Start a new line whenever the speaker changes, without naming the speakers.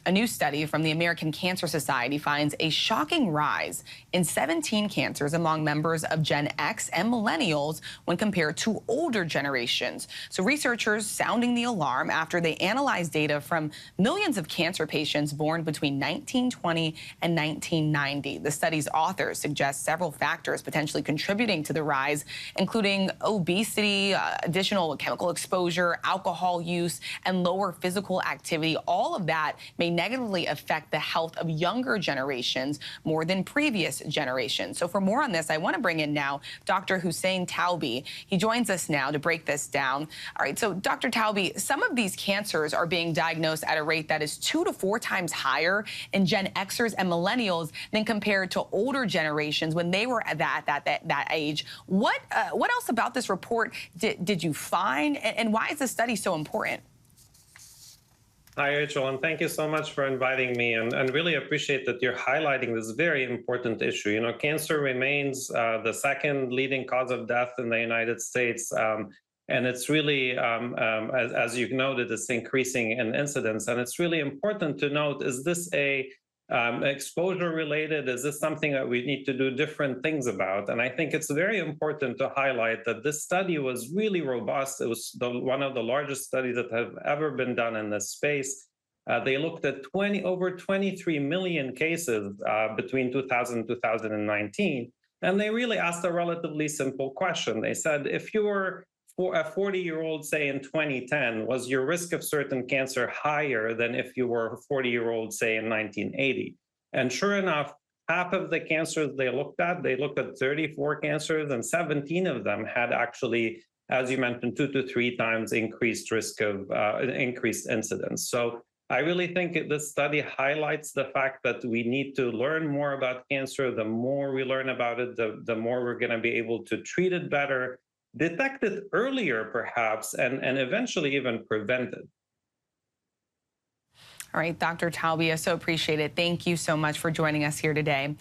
A new study from the American Cancer Society finds a shocking rise in 17 cancers among members of Gen X and Millennials when compared to older generations. So researchers sounding the alarm after they analyzed data from millions of cancer patients born between 1920 and 1990. The study's authors suggest several factors potentially contributing to the rise, including obesity, additional chemical exposure, alcohol use, and lower physical activity. All of that may negatively affect the health of younger generations more than previous generations. So for more on this, I want to bring in now Dr. Hussein Taubi. He joins us now to break this down. All right, so Dr. Taubi, some of these cancers are being diagnosed at a rate that is 2 to 4 times higher in Gen Xers and Millennials than compared to older generations when they were at that age. What else about this report did you find, and why is this study so important?
Hi, Rachel, and thank you so much for inviting me, and really appreciate that you're highlighting this very important issue. You know, cancer remains the second leading cause of death in the United States, and it's really, as you've noted, it's increasing in incidence, and it's really important to note, is this exposure related? Is this something that we need to do different things about? And I think it's very important to highlight that this study was really robust. It was one of the largest studies that have ever been done in this space. They looked at over 23 million cases between 2000 and 2019. And they really asked a relatively simple question. They said, if you were a 40-year-old, say in 2010, was your risk of certain cancer higher than if you were a 40-year-old, say in 1980? And sure enough, half of the cancers they looked at 34 cancers, and 17 of them had actually, as you mentioned, 2 to 3 times increased risk of increased incidence. So I really think this study highlights the fact that we need to learn more about cancer. The more we learn about it, the more we're going to be able to treat it better, detect it earlier, perhaps, and eventually even prevent it.
All right, Dr. Taubi, I so appreciate it. Thank you so much for joining us here today.